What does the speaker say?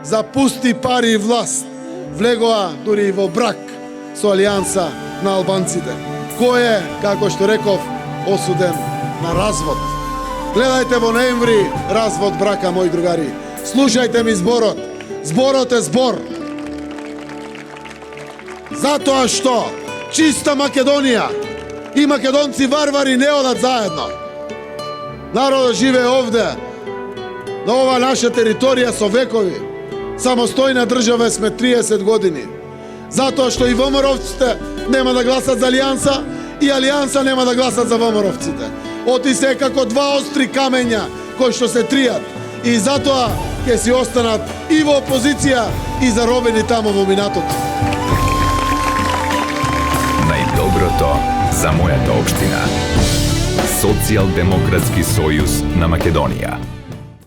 за пусти пари и власт влегоа дури и во брак со Алијанса на албанците, кој е, како што реков, осуден на развод. Гледајте во ноември развод брака, мои другари. Слушајте ми зборот. Зборот е збор. Затоа што чиста Македонија и македонци варвари не одат заедно. Народот живее овде, на ова наша територија со векови. Самостојна држава сме 30 години. Затоа што и ВМРО-вците нема да гласат за Алијанса и Алијанса нема да гласат за ВМРО-вците. Оти се како два остри камења кои што се тријат и затоа ќе си останат и во опозиција и заробени таму во минатото. Најдоброто за мојата општина. Социјалдемократски сојуз на Македонија.